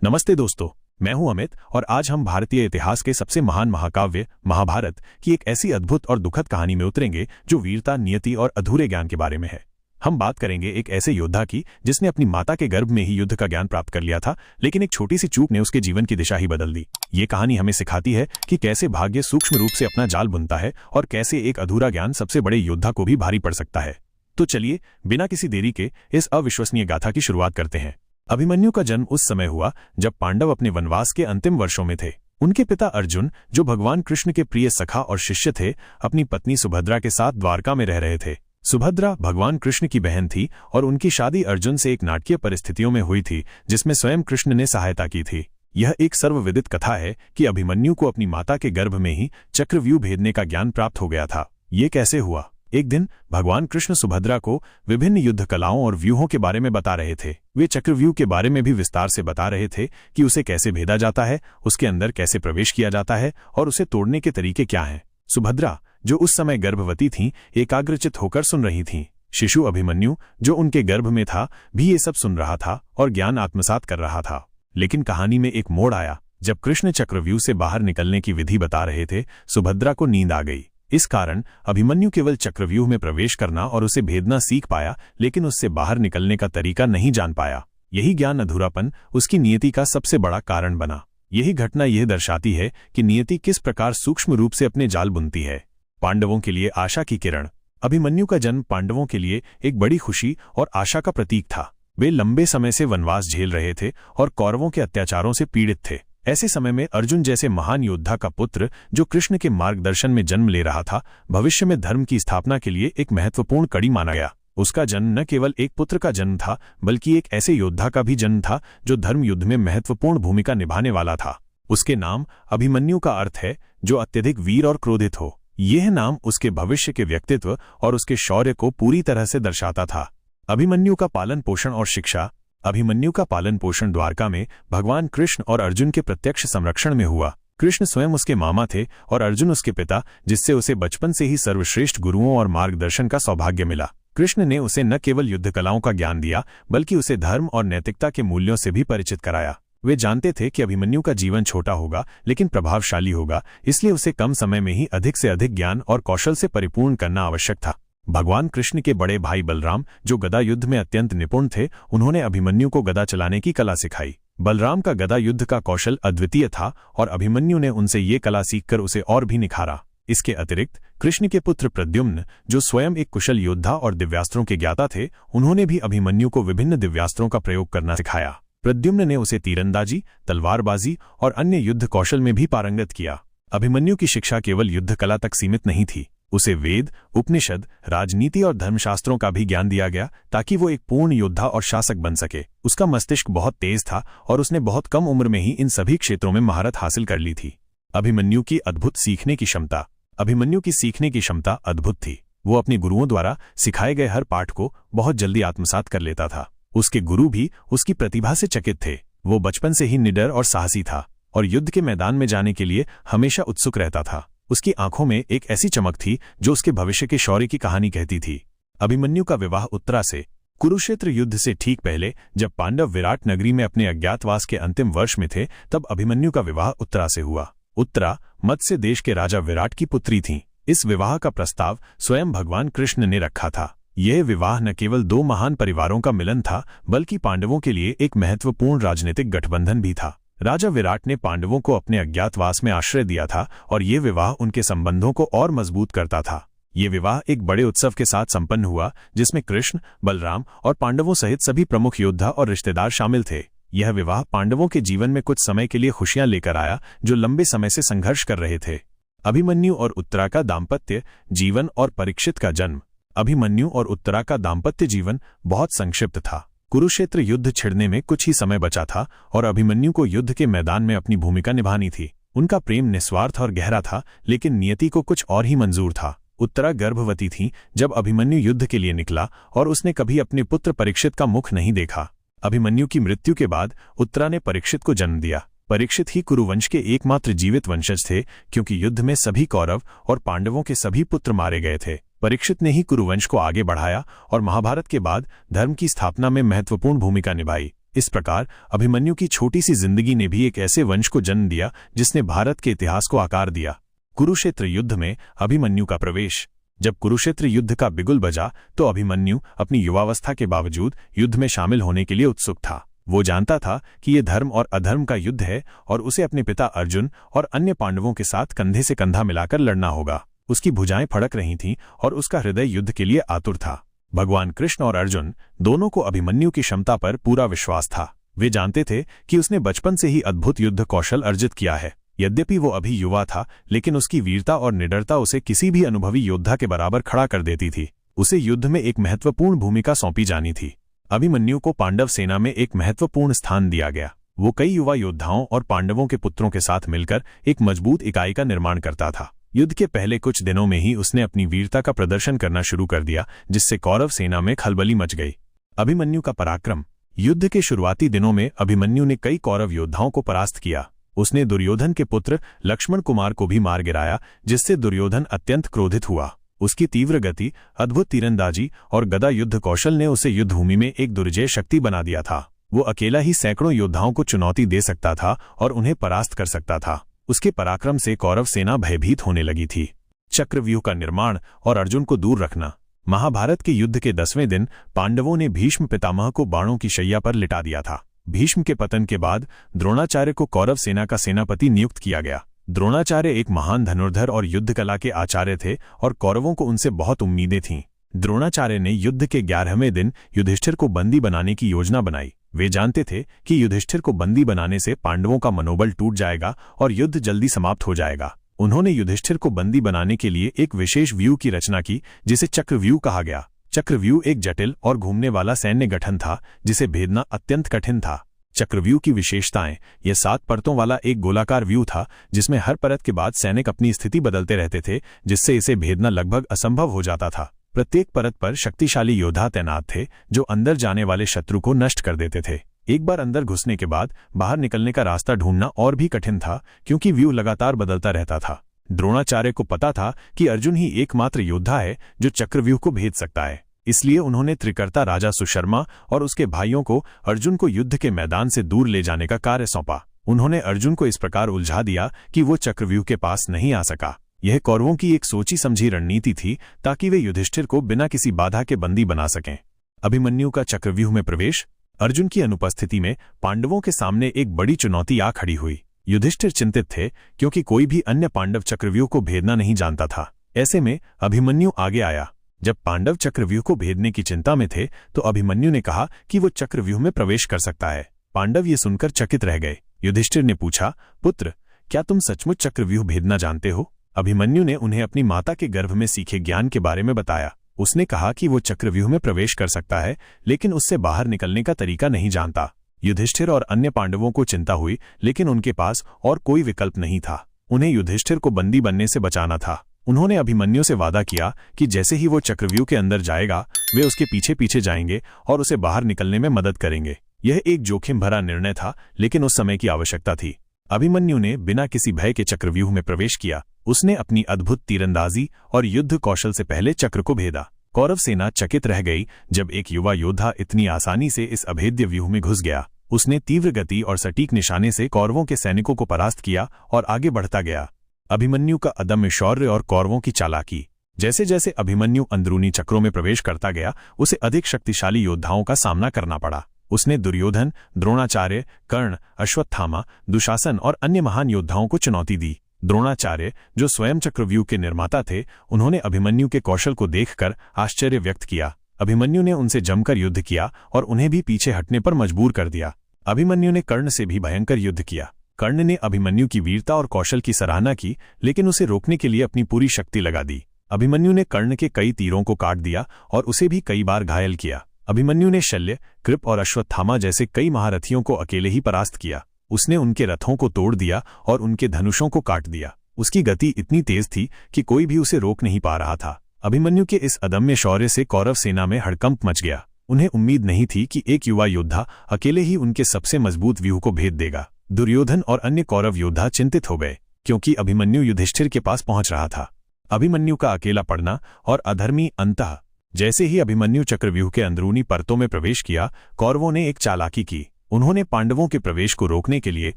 नमस्ते दोस्तों, मैं हूं अमित और आज हम भारतीय इतिहास के सबसे महान महाकाव्य महाभारत की एक ऐसी अद्भुत और दुखद कहानी में उतरेंगे जो वीरता, नियति और अधूरे ज्ञान के बारे में है। हम बात करेंगे एक ऐसे योद्धा की जिसने अपनी माता के गर्भ में ही युद्ध का ज्ञान प्राप्त कर लिया था, लेकिन एक छोटी सी चूक ने उसके जीवन की दिशा ही बदल दी। ये कहानी हमें सिखाती है कि कैसे भाग्य सूक्ष्म रूप से अपना जाल बुनता है और कैसे एक अधूरा ज्ञान सबसे बड़े योद्धा को भी भारी पड़ सकता है। तो चलिए बिना किसी देरी के इस अविश्वसनीय गाथा की शुरुआत करते हैं। अभिमन्यु का जन्म उस समय हुआ जब पांडव अपने वनवास के अंतिम वर्षों में थे। उनके पिता अर्जुन, जो भगवान कृष्ण के प्रिय सखा और शिष्य थे, अपनी पत्नी सुभद्रा के साथ द्वारका में रह रहे थे। सुभद्रा भगवान कृष्ण की बहन थी और उनकी शादी अर्जुन से एक नाटकीय परिस्थितियों में हुई थी जिसमें स्वयं कृष्ण ने सहायता की थी। यह एक सर्वविदित कथा है कि अभिमन्यु को अपनी माता के गर्भ में ही चक्रव्यूह भेदने का ज्ञान प्राप्त हो गया था। ये कैसे हुआ? एक दिन भगवान कृष्ण सुभद्रा को विभिन्न युद्ध कलाओं और व्यूहों के बारे में बता रहे थे। वे चक्रव्यूह के बारे में भी विस्तार से बता रहे थे कि उसे कैसे भेदा जाता है, उसके अंदर कैसे प्रवेश किया जाता है और उसे तोड़ने के तरीके क्या हैं। सुभद्रा, जो उस समय गर्भवती थीं, एकाग्रचित होकर सुन रही थीं। शिशु अभिमन्यु, जो उनके गर्भ में था, भी ये सब सुन रहा था और ज्ञान आत्मसात कर रहा था। लेकिन कहानी में एक मोड़ आया। जब कृष्ण चक्रव्यूह से बाहर निकलने की विधि बता रहे थे, सुभद्रा को नींद आ गई। इस कारण अभिमन्यु केवल चक्रव्यूह में प्रवेश करना और उसे भेदना सीख पाया, लेकिन उससे बाहर निकलने का तरीका नहीं जान पाया। यही ज्ञान अधूरापन उसकी नियति का सबसे बड़ा कारण बना। यही घटना यह दर्शाती है कि नियति किस प्रकार सूक्ष्म रूप से अपने जाल बुनती है। पांडवों के लिए आशा की किरण। अभिमन्यु का जन्म पांडवों के लिए एक बड़ी खुशी और आशा का प्रतीक था। वे लंबे समय से वनवास झेल रहे थे और कौरवों के अत्याचारों से पीड़ित थे। ऐसे समय में अर्जुन जैसे महान योद्धा का पुत्र, जो कृष्ण के मार्गदर्शन में जन्म ले रहा था, भविष्य में धर्म की स्थापना के लिए एक महत्वपूर्ण कड़ी माना गया। उसका जन्म न केवल एक पुत्र का जन्म था, बल्कि एक ऐसे योद्धा का भी जन्म था जो धर्म युद्ध में महत्वपूर्ण भूमिका निभाने वाला था। उसके नाम अभिमन्यु का अर्थ है जो अत्यधिक वीर और क्रोधित हो। यह नाम उसके भविष्य के व्यक्तित्व और उसके शौर्य को पूरी तरह से दर्शाता था। अभिमन्यु का पालन पोषण और शिक्षा। अभिमन्यु का पालन पोषण द्वारका में भगवान कृष्ण और अर्जुन के प्रत्यक्ष संरक्षण में हुआ। कृष्ण स्वयं उसके मामा थे और अर्जुन उसके पिता, जिससे उसे बचपन से ही सर्वश्रेष्ठ गुरुओं और मार्गदर्शन का सौभाग्य मिला। कृष्ण ने उसे न केवल युद्ध कलाओं का ज्ञान दिया, बल्कि उसे धर्म और नैतिकता के मूल्यों से भी परिचित कराया। वे जानते थे कि अभिमन्यु का जीवन छोटा होगा लेकिन प्रभावशाली होगा, इसलिए उसे कम समय में ही अधिक से अधिक ज्ञान और कौशल से परिपूर्ण करना आवश्यक था। भगवान कृष्ण के बड़े भाई बलराम, जो गदा युद्ध में अत्यंत निपुण थे, उन्होंने अभिमन्यु को गदा चलाने की कला सिखाई। बलराम का गदा युद्ध का कौशल अद्वितीय था और अभिमन्यु ने उनसे ये कला सीखकर उसे और भी निखारा। इसके अतिरिक्त कृष्ण के पुत्र प्रद्युम्न, जो स्वयं एक कुशल योद्धा और दिव्यास्त्रों के ज्ञाता थे, उन्होंने भी अभिमन्यु को विभिन्न दिव्यास्त्रों का प्रयोग करना सिखाया। प्रद्युम्न ने उसे तीरंदाजी, तलवारबाजी और अन्य युद्ध कौशल में भी पारंगत किया। अभिमन्यु की शिक्षा केवल युद्ध कला तक सीमित नहीं थी। उसे वेद, उपनिषद, राजनीति और धर्मशास्त्रों का भी ज्ञान दिया गया ताकि वो एक पूर्ण योद्धा और शासक बन सके। उसका मस्तिष्क बहुत तेज था और उसने बहुत कम उम्र में ही इन सभी क्षेत्रों में महारत हासिल कर ली थी। अभिमन्यु की अद्भुत सीखने की क्षमता। अभिमन्यु की सीखने की क्षमता अद्भुत थी। वो अपने गुरुओं द्वारा सिखाए गए हर पाठ को बहुत जल्दी आत्मसात कर लेता था। उसके गुरु भी उसकी प्रतिभा से चकित थे। वो बचपन से ही निडर और साहसी था और युद्ध के मैदान में जाने के लिए हमेशा उत्सुक रहता था। उसकी आंखों में एक ऐसी चमक थी जो उसके भविष्य के शौर्य की कहानी कहती थी। अभिमन्यु का विवाह उत्तरा से। कुरुक्षेत्र युद्ध से ठीक पहले, जब पांडव विराट नगरी में अपने अज्ञातवास के अंतिम वर्ष में थे, तब अभिमन्यु का विवाह उत्तरा से हुआ। उत्तरा मत्स्य देश के राजा विराट की पुत्री थीं। इस विवाह का प्रस्ताव स्वयं भगवान कृष्ण ने रखा था। यह विवाह न केवल दो महान परिवारों का मिलन था, बल्कि पांडवों के लिए एक महत्वपूर्ण राजनीतिक गठबंधन भी था। राजा विराट ने पांडवों को अपने अज्ञातवास में आश्रय दिया था और ये विवाह उनके संबंधों को और मजबूत करता था। ये विवाह एक बड़े उत्सव के साथ संपन्न हुआ, जिसमें कृष्ण, बलराम और पांडवों सहित सभी प्रमुख योद्धा और रिश्तेदार शामिल थे। यह विवाह पांडवों के जीवन में कुछ समय के लिए खुशियां लेकर आया, जो लंबे समय से संघर्ष कर रहे थे। अभिमन्यु और उत्तरा का दाम्पत्य जीवन और परीक्षित का जन्म। अभिमन्यु और उत्तरा का दाम्पत्य जीवन बहुत संक्षिप्त था। कुरुक्षेत्र युद्ध छिड़ने में कुछ ही समय बचा था और अभिमन्यु को युद्ध के मैदान में अपनी भूमिका निभानी थी। उनका प्रेम निस्वार्थ और गहरा था, लेकिन नियति को कुछ और ही मंजूर था। उत्तरा गर्भवती थी जब अभिमन्यु युद्ध के लिए निकला और उसने कभी अपने पुत्र परीक्षित का मुख नहीं देखा। अभिमन्यु की मृत्यु के बाद उत्तरा ने परीक्षित को जन्म दिया। परीक्षित ही कुरुवंश के एकमात्र जीवित वंशज थे, क्योंकि युद्ध में सभी कौरव और पांडवों के सभी पुत्र मारे गए थे। परीक्षित ने ही कुरुवंश को आगे बढ़ाया और महाभारत के बाद धर्म की स्थापना में महत्वपूर्ण भूमिका निभाई। इस प्रकार अभिमन्यु की छोटी सी जिंदगी ने भी एक ऐसे वंश को जन्म दिया जिसने भारत के इतिहास को आकार दिया। कुरुक्षेत्र युद्ध में अभिमन्यु का प्रवेश। जब कुरुक्षेत्र युद्ध का बिगुल बजा तो अभिमन्यु अपनी युवावस्था के बावजूद युद्ध में शामिल होने के लिए उत्सुक था। वो जानता था कि ये धर्म और अधर्म का युद्ध है और उसे अपने पिता अर्जुन और अन्य पांडवों के साथ कंधे से कंधा मिलाकर लड़ना होगा। उसकी भुजाएं फड़क रही थीं और उसका हृदय युद्ध के लिए आतुर था। भगवान कृष्ण और अर्जुन दोनों को अभिमन्यु की क्षमता पर पूरा विश्वास था। वे जानते थे कि उसने बचपन से ही अद्भुत युद्ध कौशल अर्जित किया है। यद्यपि वो अभी युवा था, लेकिन उसकी वीरता और निडरता उसे किसी भी अनुभवी योद्धा के बराबर खड़ा कर देती थी। उसे युद्ध में एक महत्वपूर्ण भूमिका सौंपी जानी थी। अभिमन्यु को पांडव सेना में एक महत्वपूर्ण स्थान दिया गया। वो कई युवा योद्धाओं और पांडवों के पुत्रों के साथ मिलकर एक मजबूत इकाई का निर्माण करता था। युद्ध के पहले कुछ दिनों में ही उसने अपनी वीरता का प्रदर्शन करना शुरू कर दिया, जिससे कौरव सेना में खलबली मच गई। अभिमन्यु का पराक्रम। युद्ध के शुरुआती दिनों में अभिमन्यु ने कई कौरव योद्धाओं को परास्त किया। उसने दुर्योधन के पुत्र लक्ष्मण कुमार को भी मार गिराया, जिससे दुर्योधन अत्यंत क्रोधित हुआ। उसकी तीव्र गति, अद्भुत तीरंदाजी और गदा युद्ध कौशल ने उसे युद्धभूमि में एक दुर्जय शक्ति बना दिया था। वो अकेला ही सैकड़ों योद्धाओं को चुनौती दे सकता था और उन्हें परास्त कर सकता था। उसके पराक्रम से कौरव सेना भयभीत होने लगी थी। चक्रव्यूह का निर्माण और अर्जुन को दूर रखना। महाभारत के युद्ध के 10वें दिन पांडवों ने भीष्म पितामह को बाणों की शैया पर लिटा दिया था। भीष्म के पतन के बाद द्रोणाचार्य को कौरव सेना का सेनापति नियुक्त किया गया। द्रोणाचार्य एक महान धनुर्धर और युद्ध कला के आचार्य थे और कौरवों को उनसे बहुत उम्मीदें थीं। द्रोणाचार्य ने युद्ध के 11वें दिन युधिष्ठिर को बंदी बनाने की योजना बनाई। वे जानते थे कि युधिष्ठिर को बंदी बनाने से पांडवों का मनोबल टूट जाएगा और युद्ध जल्दी समाप्त हो जाएगा। उन्होंने युधिष्ठिर को बंदी बनाने के लिए एक विशेष व्यूह की रचना की, जिसे चक्रव्यूह कहा गया। चक्रव्यूह एक जटिल और घूमने वाला सैन्य गठन था, जिसे भेदना अत्यंत कठिन था। चक्रव्यूह की विशेषताएं। यह 7 परतों वाला एक गोलाकार व्यूह था, जिसमें हर परत के बाद सैनिक अपनी स्थिति बदलते रहते थे, जिससे इसे भेदना लगभग असंभव हो जाता था। प्रत्येक परत पर शक्तिशाली योद्धा तैनात थे, जो अंदर जाने वाले शत्रु को नष्ट कर देते थे। एक बार अंदर घुसने के बाद बाहर निकलने का रास्ता ढूंढना और भी कठिन था, क्योंकि व्यूह लगातार बदलता रहता था। द्रोणाचार्य को पता था कि अर्जुन ही एकमात्र योद्धा है जो चक्रव्यूह को भेद सकता है। इसलिए उन्होंने त्रिकर्ता राजा सुशर्मा और उसके भाइयों को अर्जुन को युद्ध के मैदान से दूर ले जाने का कार्य सौंपा। उन्होंने अर्जुन को इस प्रकार उलझा दिया कि वो चक्रव्यूह के पास नहीं आ सका। यह कौरवों की एक सोची समझी रणनीति थी, ताकि वे युधिष्ठिर को बिना किसी बाधा के बंदी बना सकें। अभिमन्यु का चक्रव्यूह में प्रवेश। अर्जुन की अनुपस्थिति में पांडवों के सामने एक बड़ी चुनौती आ खड़ी हुई। युधिष्ठिर चिंतित थे, क्योंकि कोई भी अन्य पांडव चक्रव्यूह को भेदना नहीं जानता था। ऐसे में अभिमन्यु आगे आया। जब पांडव चक्रव्यूह को भेदने की चिंता में थे, तो अभिमन्यु ने कहा कि वो चक्रव्यूह में प्रवेश कर सकता है। पांडव ये सुनकर चकित रह गए। युधिष्ठिर ने पूछा, पुत्र, क्या तुम सचमुच चक्रव्यूह भेदना जानते हो? अभिमन्यु ने उन्हें अपनी माता के गर्भ में सीखे ज्ञान के बारे में बताया। उसने कहा कि वो चक्रव्यूह में प्रवेश कर सकता है, लेकिन उससे बाहर निकलने का तरीका नहीं जानता। युधिष्ठिर और अन्य पांडवों को चिंता हुई, लेकिन उनके पास और कोई विकल्प नहीं था। उन्हें युधिष्ठिर को बंदी बनने से बचाना था। उन्होंने अभिमन्यु से वादा किया कि जैसे ही वो चक्रव्यूह के अंदर जाएगा, वे उसके पीछे पीछे जाएंगे और उसे बाहर निकलने में मदद करेंगे। यह एक जोखिम भरा निर्णय था, लेकिन उस समय की आवश्यकता थी। अभिमन्यु ने बिना किसी भय के चक्रव्यूह में प्रवेश किया। उसने अपनी अद्भुत तीरंदाजी और युद्ध कौशल से पहले चक्र को भेदा। कौरव सेना चकित रह गई जब एक युवा योद्धा इतनी आसानी से इस अभेद्य व्यूह में घुस गया। उसने तीव्र गति और सटीक निशाने से कौरवों के सैनिकों को परास्त किया और आगे बढ़ता गया। अभिमन्यु का अदम्य शौर्य और कौरवों की चालाकी। जैसे जैसे अभिमन्यु अंदरूनी चक्रों में प्रवेश करता गया, उसे अधिक शक्तिशाली योद्धाओं का सामना करना पड़ा। उसने दुर्योधन, द्रोणाचार्य, कर्ण, अश्वत्थामा, दुशासन और अन्य महान योद्धाओं को चुनौती दी। द्रोणाचार्य, जो स्वयं चक्रव्यूह के निर्माता थे, उन्होंने अभिमन्यु के कौशल को देखकर आश्चर्य व्यक्त किया। अभिमन्यु ने उनसे जमकर युद्ध किया और उन्हें भी पीछे हटने पर मजबूर कर दिया। अभिमन्यु ने कर्ण से भी भयंकर युद्ध किया। कर्ण ने अभिमन्यु की वीरता और कौशल की सराहना की, लेकिन उसे रोकने के लिए अपनी पूरी शक्ति लगा दी। अभिमन्यु ने कर्ण के कई तीरों को काट दिया और उसे भी कई बार घायल किया। अभिमन्यु ने शल्य, कृप और अश्वत्थामा जैसे कई महारथियों को अकेले ही परास्त किया। उसने उनके रथों को तोड़ दिया और उनके धनुषों को काट दिया। उसकी गति इतनी तेज थी कि कोई भी उसे रोक नहीं पा रहा था। अभिमन्यु के इस अदम्य शौर्य से कौरव सेना में हड़कंप मच गया। उन्हें उम्मीद नहीं थी कि एक युवा योद्धा अकेले ही उनके सबसे मजबूत व्यूह को भेद देगा। दुर्योधन और अन्य कौरव योद्धा चिंतित हो गए, क्योंकि अभिमन्यु युधिष्ठिर के पास पहुंच रहा था। अभिमन्यु का अकेला पड़ना और अधर्मी अंतः। जैसे ही अभिमन्यु चक्रव्यूह के अंदरूनी परतों में प्रवेश किया, कौरवों ने एक चालाकी की। उन्होंने पांडवों के प्रवेश को रोकने के लिए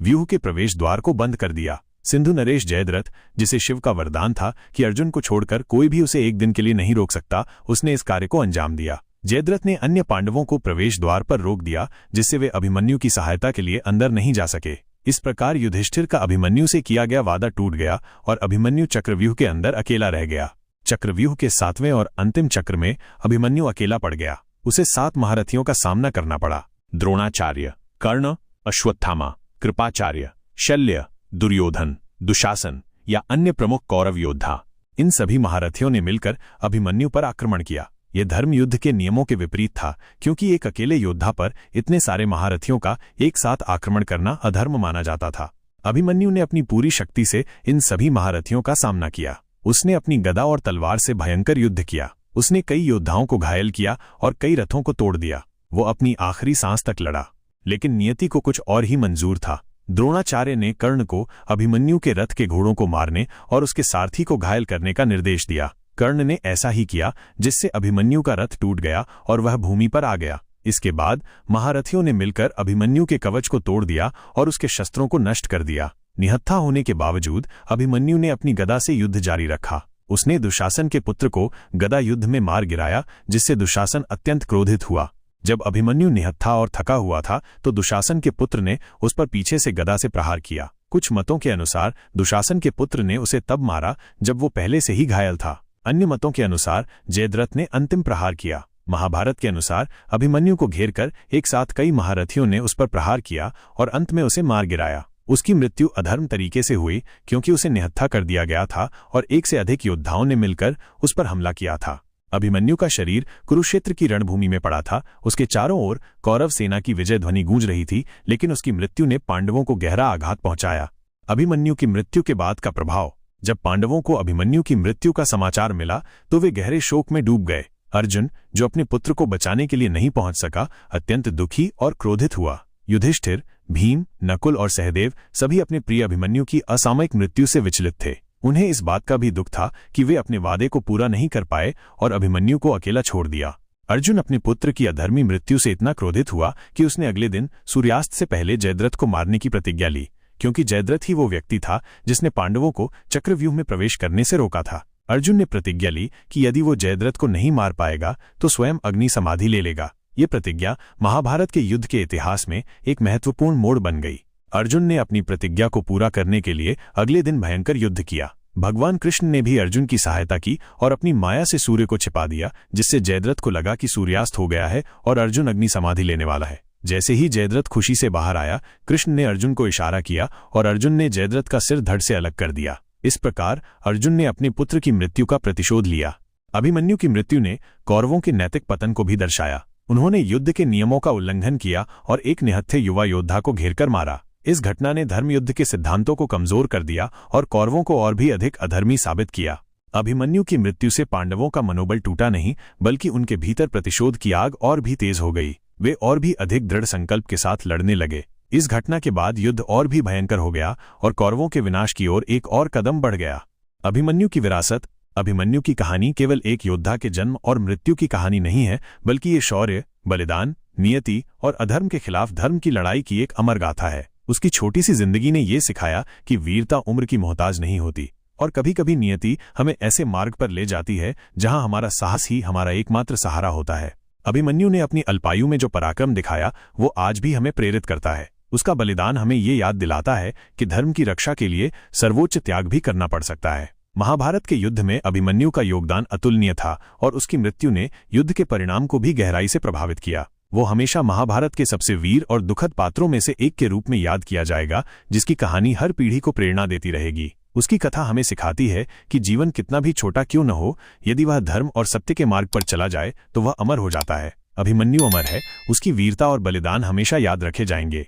व्यूह के प्रवेश द्वार को बंद कर दिया। सिंधु नरेश जयद्रथ, जिसे शिव का वरदान था कि अर्जुन को छोड़कर कोई भी उसे एक दिन के लिए नहीं रोक सकता, उसने इस कार्य को अंजाम दिया। जयद्रथ ने अन्य पांडवों को प्रवेश द्वार पर रोक दिया, जिससे वे अभिमन्यु की सहायता के लिए अंदर नहीं जा सके। इस प्रकार युधिष्ठिर का अभिमन्यु से किया गया वादा टूट गया और अभिमन्यु चक्रव्यूह के अंदर अकेला रह गया। चक्रव्यूह के 7वें और अंतिम चक्र में अभिमन्यु अकेला पड़ गया। उसे 7 महारथियों का सामना करना पड़ा। द्रोणाचार्य, कर्ण, अश्वत्थामा, कृपाचार्य, शल्य, दुर्योधन, दुशासन या अन्य प्रमुख कौरव योद्धा, इन सभी महारथियों ने मिलकर अभिमन्यु पर आक्रमण किया। यह धर्म युद्ध के नियमों के विपरीत था, क्योंकि एक अकेले योद्धा पर इतने सारे महारथियों का एक साथ आक्रमण करना अधर्म माना जाता था। अभिमन्यु ने अपनी पूरी शक्ति से इन सभी महारथियों का सामना किया। उसने अपनी गदा और तलवार से भयंकर युद्ध किया। उसने कई योद्धाओं को घायल किया और कई रथों को तोड़ दिया। वो अपनी आखिरी सांस तक लड़ा, लेकिन नियति को कुछ और ही मंजूर था। द्रोणाचार्य ने कर्ण को अभिमन्यु के रथ के घोड़ों को मारने और उसके सारथी को घायल करने का निर्देश दिया। कर्ण ने ऐसा ही किया, जिससे अभिमन्यु का रथ टूट गया और वह भूमि पर आ गया। इसके बाद महारथियों ने मिलकर अभिमन्यु के कवच को तोड़ दिया और उसके शस्त्रों को नष्ट कर दिया। निहत्था होने के बावजूद अभिमन्यु ने अपनी गदा से युद्ध जारी रखा। उसने दुशासन के पुत्र को गदा युद्ध में मार गिराया, जिससे दुशासन अत्यंत क्रोधित हुआ। जब अभिमन्यु निहत्था और थका हुआ था तो दुशासन के पुत्र ने उस पर पीछे से गदा से प्रहार किया। कुछ मतों के अनुसार दुशासन के पुत्र ने उसे तब मारा जब वो पहले से ही घायल था। अन्य मतों के अनुसार जयद्रथ ने अंतिम प्रहार किया। महाभारत के अनुसार अभिमन्यु को घेरकर एक साथ कई महारथियों ने उस पर प्रहार किया और अंत में उसे मार गिराया। उसकी मृत्यु अधर्म तरीके से हुई, क्योंकि उसे निहत्था कर दिया गया था और एक से अधिक योद्धाओं ने मिलकर उस पर हमला किया था। अभिमन्यु का शरीर कुरुक्षेत्र की रणभूमि में पड़ा था। उसके चारों ओर कौरव सेना की विजय ध्वनि गूंज रही थी, लेकिन उसकी मृत्यु ने पांडवों को गहरा आघात पहुंचाया। अभिमन्यु की मृत्यु के बाद का प्रभाव। जब पांडवों को अभिमन्यु की मृत्यु का समाचार मिला तो वे गहरे शोक में डूब गए। अर्जुन, जो अपने पुत्र को बचाने के लिए नहीं पहुंच सका, अत्यंत दुखी और क्रोधित हुआ। युधिष्ठिर, भीम, नकुल और सहदेव सभी अपने प्रिय अभिमन्यु की असामयिक मृत्यु से विचलित थे। उन्हें इस बात का भी दुख था कि वे अपने वादे को पूरा नहीं कर पाए और अभिमन्यु को अकेला छोड़ दिया। अर्जुन अपने पुत्र की अधर्मी मृत्यु से इतना क्रोधित हुआ कि उसने अगले दिन सूर्यास्त से पहले जयद्रथ को मारने की प्रतिज्ञा ली, क्योंकि जयद्रथ ही वो व्यक्ति था जिसने पांडवों को चक्रव्यूह में प्रवेश करने से रोका था। अर्जुन ने प्रतिज्ञा ली कि यदि वो जयद्रथ को नहीं मार पाएगा तो स्वयं अग्नि समाधि ले लेगा। ये प्रतिज्ञा महाभारत के युद्ध के इतिहास में एक महत्वपूर्ण मोड़ बन गई। अर्जुन ने अपनी प्रतिज्ञा को पूरा करने के लिए अगले दिन भयंकर युद्ध किया। भगवान कृष्ण ने भी अर्जुन की सहायता की और अपनी माया से सूर्य को छिपा दिया, जिससे जयद्रथ को लगा कि सूर्यास्त हो गया है और अर्जुन अग्नि समाधि लेने वाला है। जैसे ही जयद्रथ खुशी से बाहर आया, कृष्ण ने अर्जुन को इशारा किया और अर्जुन ने जयद्रथ का सिर धड़ से अलग कर दिया। इस प्रकार अर्जुन ने अपने पुत्र की मृत्यु का प्रतिशोध लिया। अभिमन्यु की मृत्यु ने कौरवों के नैतिक पतन को भी दर्शाया। उन्होंने युद्ध के नियमों का उल्लंघन किया और एक निहत्थे युवा योद्धा को घेरकर मारा। इस घटना ने धर्मयुद्ध के सिद्धांतों को कमजोर कर दिया और कौरवों को और भी अधिक अधर्मी साबित किया। अभिमन्यु की मृत्यु से पांडवों का मनोबल टूटा नहीं, बल्कि उनके भीतर प्रतिशोध की आग और भी तेज हो गई। वे और भी अधिक दृढ़ संकल्प के साथ लड़ने लगे। इस घटना के बाद युद्ध और भी भयंकर हो गया और कौरवों के विनाश की ओर एक और कदम बढ़ गया। अभिमन्यु की विरासत। अभिमन्यु की कहानी केवल एक योद्धा के जन्म और मृत्यु की कहानी नहीं है, बल्कि ये शौर्य, बलिदान, नियति और अधर्म के खिलाफ धर्म की लड़ाई की एक अमर गाथा है। उसकी छोटी सी जिंदगी ने यह सिखाया कि वीरता उम्र की मोहताज नहीं होती और कभी कभी नियति हमें ऐसे मार्ग पर ले जाती है जहां हमारा साहस ही हमारा एकमात्र सहारा होता है। अभिमन्यु ने अपनी अल्पायु में जो पराक्रम दिखाया, वो आज भी हमें प्रेरित करता है। उसका बलिदान हमें ये याद दिलाता है कि धर्म की रक्षा के लिए सर्वोच्च त्याग भी करना पड़ सकता है। महाभारत के युद्ध में अभिमन्यु का योगदान अतुलनीय था और उसकी मृत्यु ने युद्ध के परिणाम को भी गहराई से प्रभावित किया। वो हमेशा महाभारत के सबसे वीर और दुखद पात्रों में से एक के रूप में याद किया जाएगा, जिसकी कहानी हर पीढ़ी को प्रेरणा देती रहेगी। उसकी कथा हमें सिखाती है कि जीवन कितना भी छोटा क्यों न हो, यदि वह धर्म और सत्य के मार्ग पर चला जाए तो वह अमर हो जाता है। अभिमन्यु अमर है, उसकी वीरता और बलिदान हमेशा याद रखे जाएंगे।